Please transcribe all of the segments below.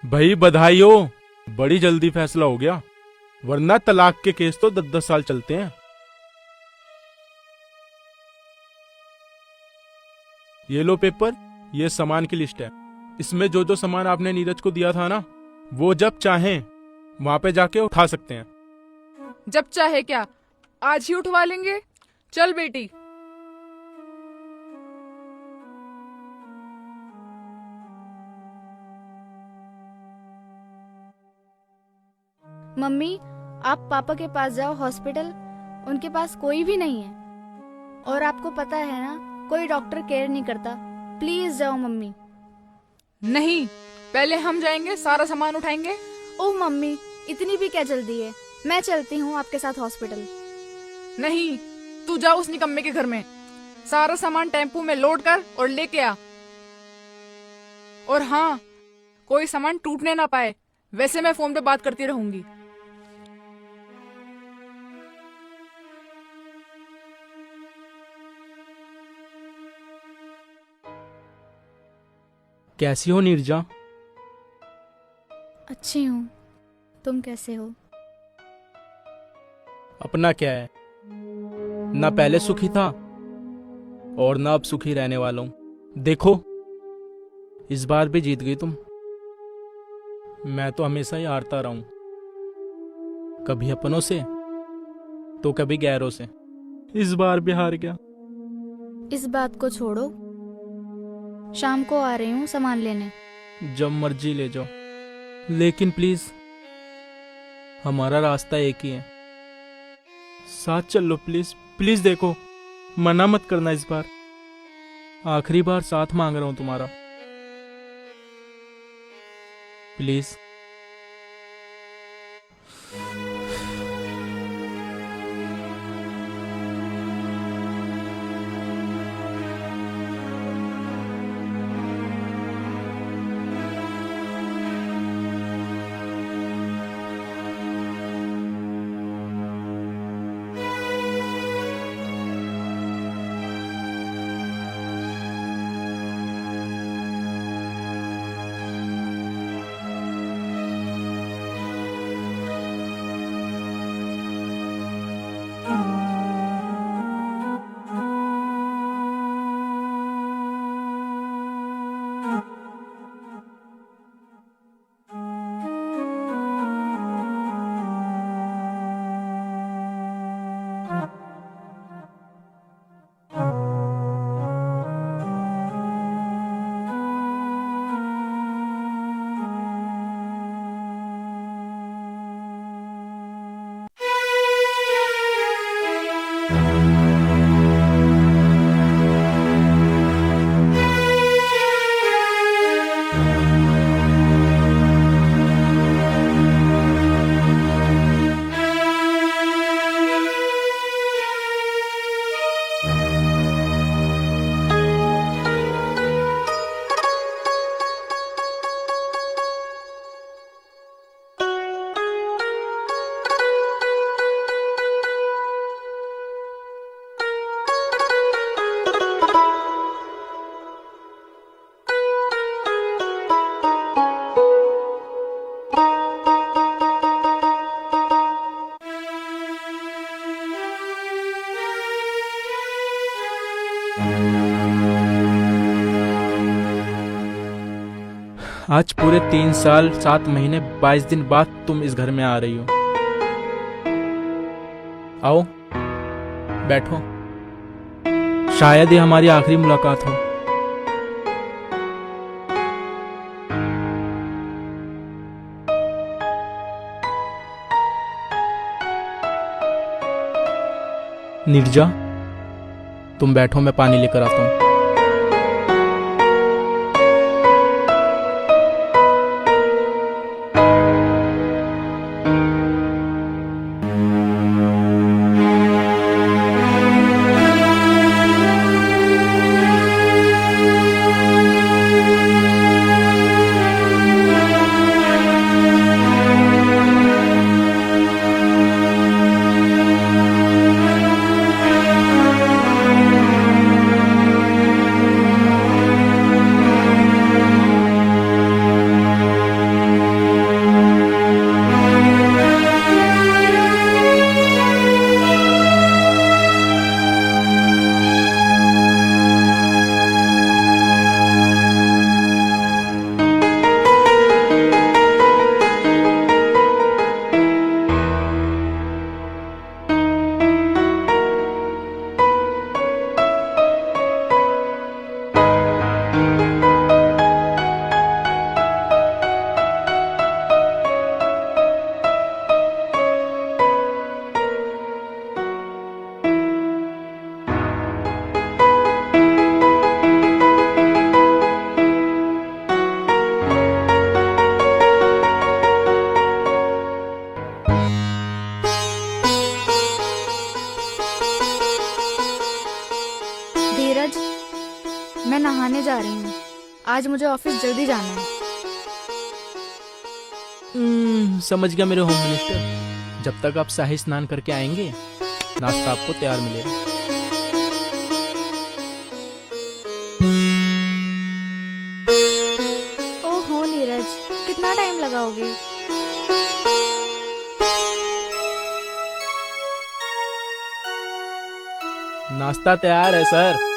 भाई बधाई हो, बड़ी जल्दी फैसला हो गया, वरना तलाक के केस तो 10-10 साल चलते हैं। ये लो पेपर, ये सामान की लिस्ट है। इसमें जो जो सामान आपने नीरज को दिया था ना, वो जब चाहें वहां पे जाके उठा सकते हैं। जब चाहे क्या, आज ही उठवा लेंगे। चल बेटी। मम्मी, आप पापा के पास जाओ हॉस्पिटल, उनके पास कोई भी नहीं है। और आपको पता है ना, कोई डॉक्टर केयर नहीं करता। प्लीज जाओ मम्मी। नहीं, पहले हम जाएंगे, सारा सामान उठाएंगे। ओह मम्मी, इतनी भी क्या जल्दी है? मैं चलती हूँ आपके साथ हॉस्पिटल। नहीं, तू जा उस निकम्मे के घर में, सारा सामान टेम्पू में लोड कर और लेके आ। और हाँ, कोई सामान टूटने ना पाए, वैसे मैं फोन पे बात करती रहूंगी। कैसी हो नीरजा? अच्छी हूँ, तुम कैसे हो? अपना क्या है, ना पहले सुखी था और ना अब सुखी रहने वाला हूं। देखो, इस बार भी जीत गई तुम। मैं तो हमेशा ही हारता रहा हूं, कभी अपनों से तो कभी गैरों से। इस बार भी हार गया। इस बात को छोड़ो, शाम को आ रही हूँ सामान लेने। जब मर्जी ले जाओ, लेकिन प्लीज हमारा रास्ता एक ही है, साथ चल लो प्लीज। प्लीज देखो, मना मत करना, इस बार आखिरी बार साथ मांग रहा हूं तुम्हारा, प्लीज। आज पूरे 3 साल 7 महीने 22 दिन बाद तुम इस घर में आ रही हो। आओ, बैठो, शायद ये हमारी आखिरी मुलाकात हो। नीरजा, तुम बैठो, मैं पानी लेकर आता हूँ। आज मुझे ऑफिस जल्दी जाना है। समझ गया मेरे होम मिनिस्टर। जब तक आप शाही स्नान करके आएंगे नाश्ता आपको तैयार मिलेगा। ओहो नीरज, कितना टाइम लगाओगे? नाश्ता तैयार है सर।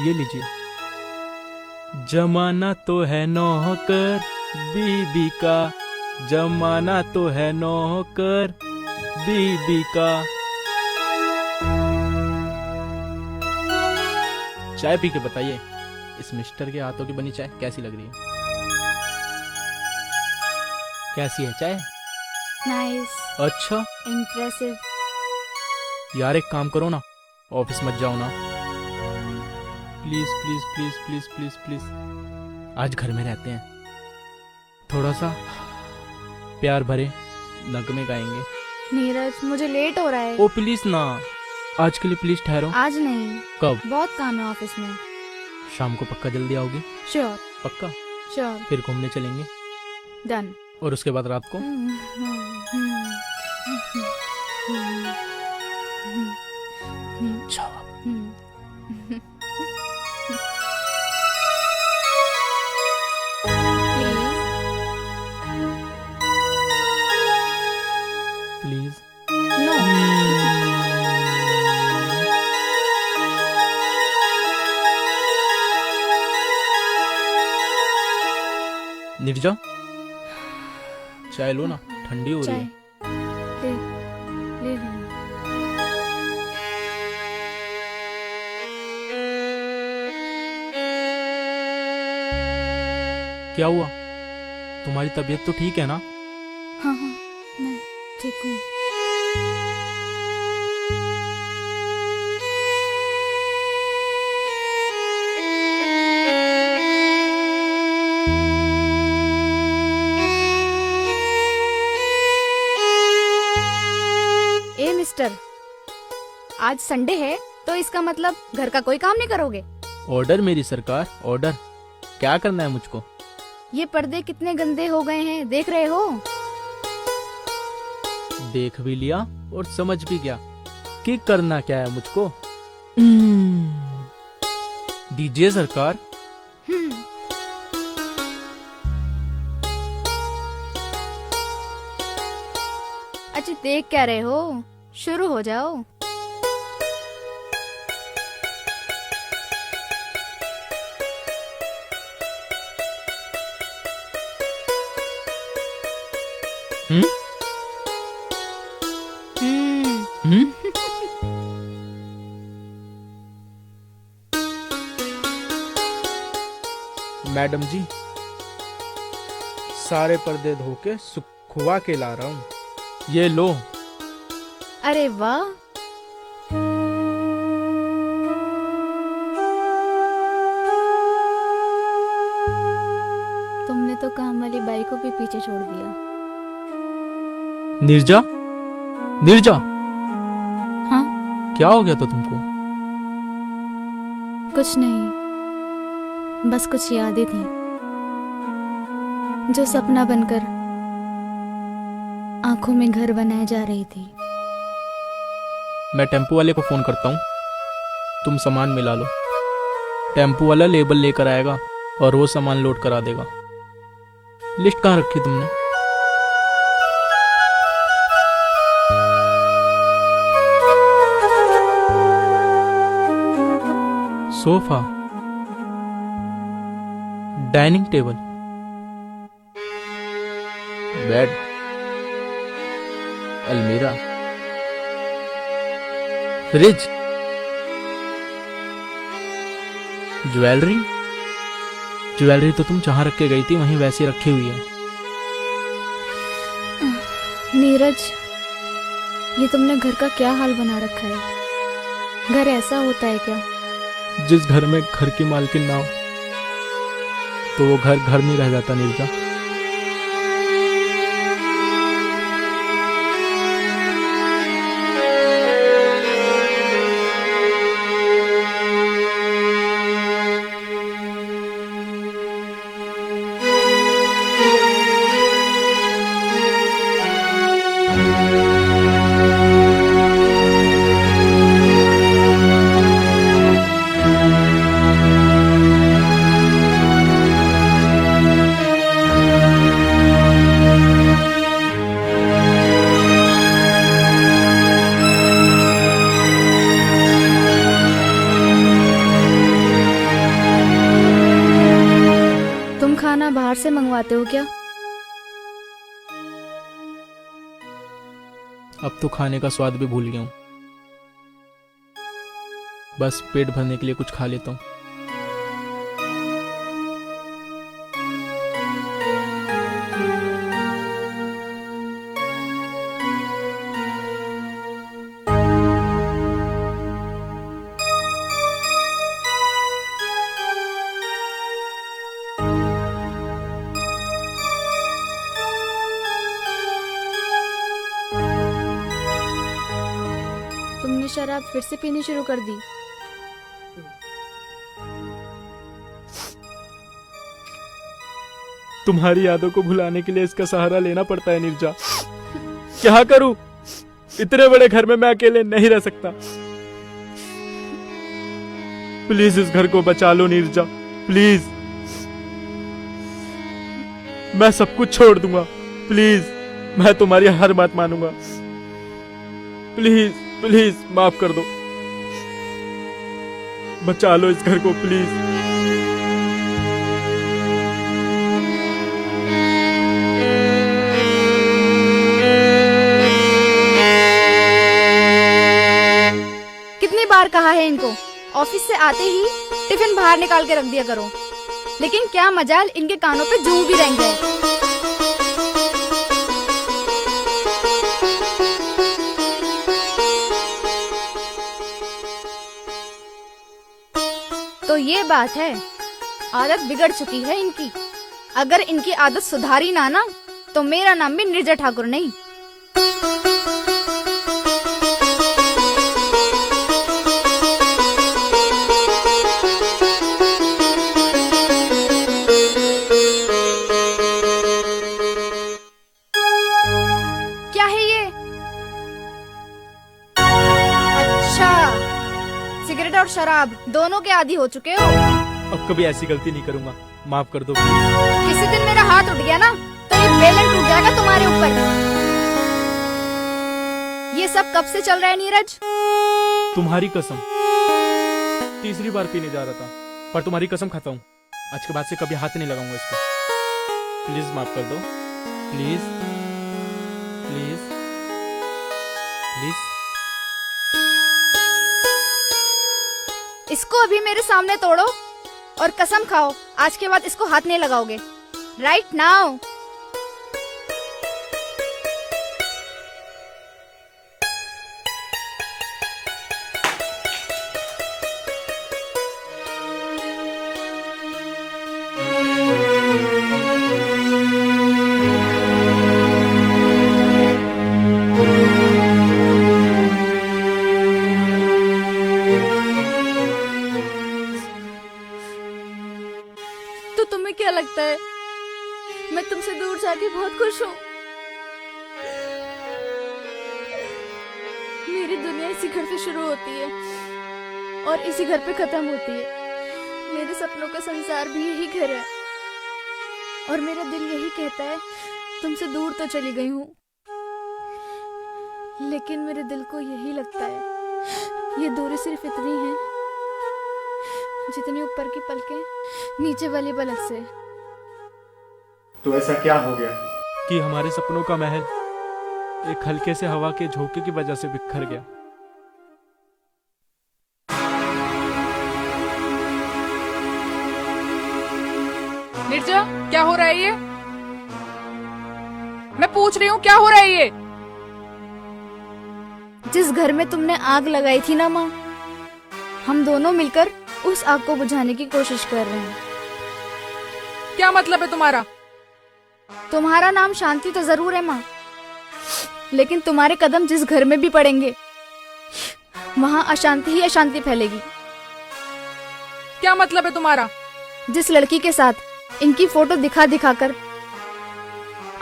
ये लीजिए। जमाना तो है नौकर बीबी का, जमाना तो है नौकर बीबी का। चाय पी के बताइए इस मिस्टर के हाथों की बनी चाय कैसी लग रही है? कैसी है चाय? नाइस, अच्छा इम्प्रेसिव। यार एक काम करो ना, ऑफिस मत जाओ ना। Please please please please please please. आज घर में रहते हैं, थोड़ा सा प्यार भरे नगमे गाएंगे। नीरज मुझे लेट हो रहा है। ओ प्लीज ना, आज के लिए प्लीज ठहरो। आज नहीं, कब? बहुत काम है ऑफिस में। शाम को पक्का जल्दी आओगी? श्योर पक्का? श्योर, फिर घूमने चलेंगे डन। और उसके बाद रात को जाओ। प्लीज। नो, निर्जा चाय लो ना, ठंडी हो रही चाय है। ले लो। क्या हुआ? तुम्हारी तबीयत तो ठीक है ना? हाँ हाँ, मैं ठीक हूँ। ए मिस्टर, आज संडे है तो इसका मतलब घर का कोई काम नहीं करोगे? ऑर्डर मेरी सरकार, ऑर्डर। क्या करना है मुझको? ये पर्दे कितने गंदे हो गए हैं, देख रहे हो? देख भी लिया और समझ भी गया कि करना क्या है मुझको। दीजिए सरकार। अच्छा देख क्या रहे हो, शुरू हो जाओ। हम्म? हम्म? मैडम जी, सारे पर्दे धो के सुखवा के ला रहा हूँ, ये लो। अरे वाह, तुमने तो काम वाली बाई को भी पीछे छोड़ दिया। निर्जा, निर्जा, हाँ क्या हो गया था तुमको? कुछ नहीं, बस कुछ यादें थी जो सपना बनकर आंखों में घर बनाए जा रही थी। मैं टेम्पो वाले को फोन करता हूँ, तुम सामान मिला लो। टेम्पो वाला लेबल लेकर आएगा और वो सामान लोड करा देगा। लिस्ट कहाँ रखी तुमने? सोफा, डाइनिंग टेबल, बेड, अलमीरा, फ्रिज, ज्वेलरी। ज्वेलरी तो तुम जहां रख के गई थी वहीं वैसी रखी हुई है। नीरज, ये तुमने घर का क्या हाल बना रखा है? घर ऐसा होता है क्या? जिस घर में घर की मालकिन ना हो तो वो घर घर नहीं रह जाता निर्जा। खाना बाहर से मंगवाते हो क्या? अब तो खाने का स्वाद भी भूल गया हूँ। बस पेट भरने के लिए कुछ खा लेता हूँ। तुमने शराब फिर से पीनी शुरू कर दी। तुम्हारी यादों को भुलाने के लिए इसका सहारा लेना पड़ता है नीरजा। क्या करूं? इतने बड़े घर में मैं अकेले नहीं रह सकता। प्लीज इस घर को बचा लो नीरजा, प्लीज। मैं सब कुछ छोड़ दूंगा, प्लीज। मैं तुम्हारी हर बात मानूंगा। प्लीज प्लीज माफ कर दो। बचा लो इस घर को, प्लीज। कितनी बार कहा है इनको, ऑफिस से आते ही टिफिन बाहर निकाल के रख दिया करो, लेकिन क्या मजाल इनके कानों पे जूं भी रेंग गए। तो ये बात है, आदत बिगड़ चुकी है इनकी। अगर इनकी आदत सुधारी ना तो मेरा नाम भी नीरजा ठाकुर नहीं। क्या है ये? अच्छा, सिगरेट और शराब दोनों के आदी हो चुके हो। अब कभी ऐसी गलती नहीं करूंगा, माफ कर दो प्लीज। किसी दिन मेरा हाथ उठ गया ना तो ये बेलन टूट जाएगा तुम्हारे ऊपर। ये सब कब से चल रहा है नीरज? तुम्हारी कसम, तीसरी बार पीने जा रहा था, पर तुम्हारी कसम खाता हूँ, आज के बाद से कभी हाथ नहीं लगाऊंगा इसको। प्लीज माफ कर दो, प्लीज प्लीज प्लीज। इसको अभी मेरे सामने तोड़ो और कसम खाओ आज के बाद इसको हाथ नहीं लगाओगे। Right now. तो तुम्हें क्या लगता है मैं तुमसे दूर जाके बहुत खुश हूँ? मेरी दुनिया इसी घर से शुरू होती है और इसी घर पे खत्म होती है। मेरे सपनों का संसार भी यही घर है और मेरा दिल यही कहता है तुमसे दूर तो चली गई हूँ, लेकिन मेरे दिल को यही लगता है ये दूरी सिर्फ इतनी है जितनी ऊपर की पलकें नीचे वाली पलक से। तो ऐसा क्या हो गया कि हमारे सपनों का महल एक हल्के से हवा के झोंके की वजह से बिखर गया। नीरजा, क्या हो रहा है ये? मैं पूछ रही हूँ क्या हो रहा है ये? जिस घर में तुमने आग लगाई थी ना माँ, हम दोनों मिलकर उस आग को बुझाने की कोशिश कर रहे हैं। क्या मतलब है तुम्हारा? तुम्हारा नाम शांति तो जरूर है माँ, लेकिन तुम्हारे कदम जिस घर में भी पड़ेंगे वहाँ अशांति ही अशांति फैलेगी। क्या मतलब है तुम्हारा? जिस लड़की के साथ इनकी फोटो दिखा दिखा कर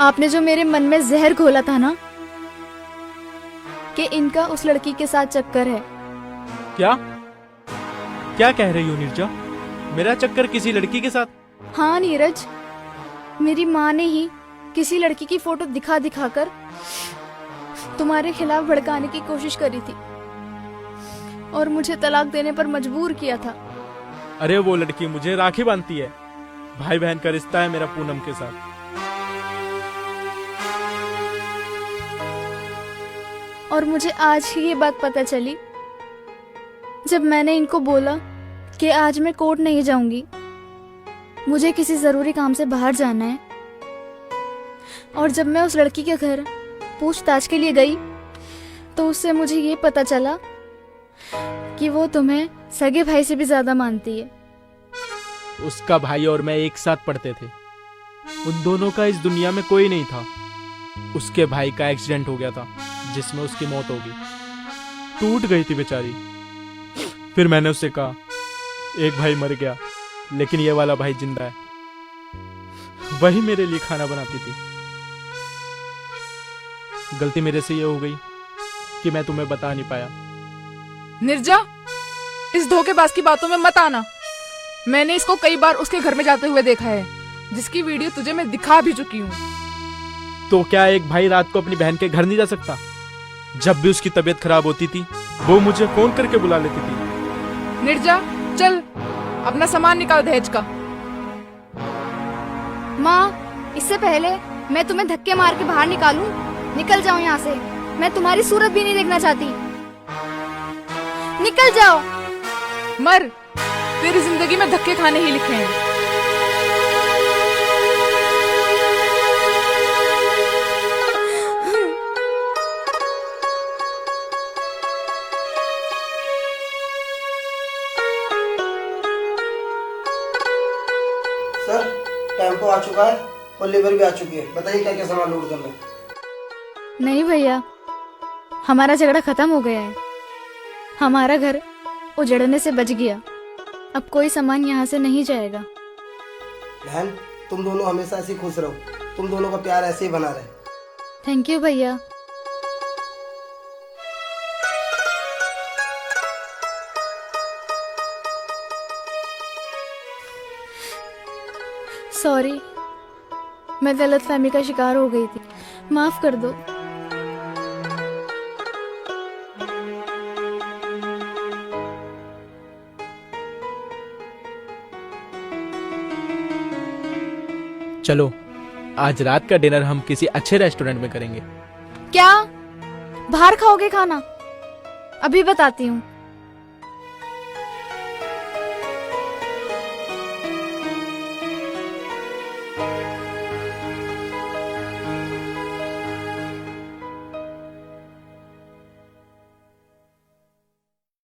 आपने जो मेरे मन में जहर घोला था ना, कि इनका उस लड़की के साथ चक्कर है। क्या क्या कह रही हो नीरजा? मेरा चक्कर किसी लड़की के साथ? हाँ नीरज, मेरी माँ ने ही किसी लड़की की फोटो दिखा दिखा कर तुम्हारे खिलाफ भड़काने की कोशिश करी थी और मुझे तलाक देने पर मजबूर किया था। अरे वो लड़की मुझे राखी बांधती है, भाई बहन का रिश्ता है मेरा पूनम के साथ। और मुझे आज ही ये बात पता चली जब मैंने इनको बोला कि आज मैं कोर्ट नहीं जाऊंगी, मुझे किसी जरूरी काम से बाहर जाना है। और जब मैं उस लड़की के घर पूछताछ के लिए गई तो उससे मुझे ये पता चला कि वो तुम्हें सगे भाई से भी ज्यादा मानती है। उसका भाई और मैं एक साथ पढ़ते थे। उन दोनों का इस दुनिया में कोई नहीं था। उसके भाई का एक्सीडेंट हो गया था जिसमें उसकी मौत हो गई। टूट गई थी बेचारी। फिर मैंने उससे कहा एक भाई मर गया लेकिन ये वाला भाई जिंदा है। वही मेरे लिए खाना बनाती थी। गलती मेरे से ये हो गई कि मैं तुम्हें बता नहीं पाया। निर्जा, इस धोखेबाज की बातों में मत आना। मैंने इसको कई बार उसके घर में जाते हुए देखा है, जिसकी वीडियो तुझे मैं दिखा भी चुकी हूँ। तो क्या एक भाई रात को अपनी बहन के घर नहीं जा सकता? जब भी उसकी तबीयत खराब होती थी वो मुझे फोन करके बुला लेती थी। निर्जा, चल अपना सामान निकाल दहेज का। माँ, इससे पहले मैं तुम्हें धक्के मार के बाहर निकालूं, निकल जाओ यहाँ से। मैं तुम्हारी सूरत भी नहीं देखना चाहती। निकल जाओ। मर, तेरी जिंदगी में धक्के खाने ही लिखे हैं। सर, टेम्पो आ चुका है और लेबर भी आ चुकी है। बताइए क्या क्या सामान लोड करना है। नहीं भैया, हमारा झगड़ा खत्म हो गया है। हमारा घर उजड़ने से बच गया। अब कोई सामान यहाँ से नहीं जाएगा। बहन, तुम दोनों हमेशा ऐसे खुश रहो। तुम दोनों का प्यार ऐसे ही बना रहे। थैंक यू भैया। सॉरी, मैं गलतफहमी का शिकार हो गई थी। माफ कर दो। चलो आज रात का डिनर हम किसी अच्छे रेस्टोरेंट में करेंगे। क्या बाहर खाओगे खाना? अभी बताती हूँ।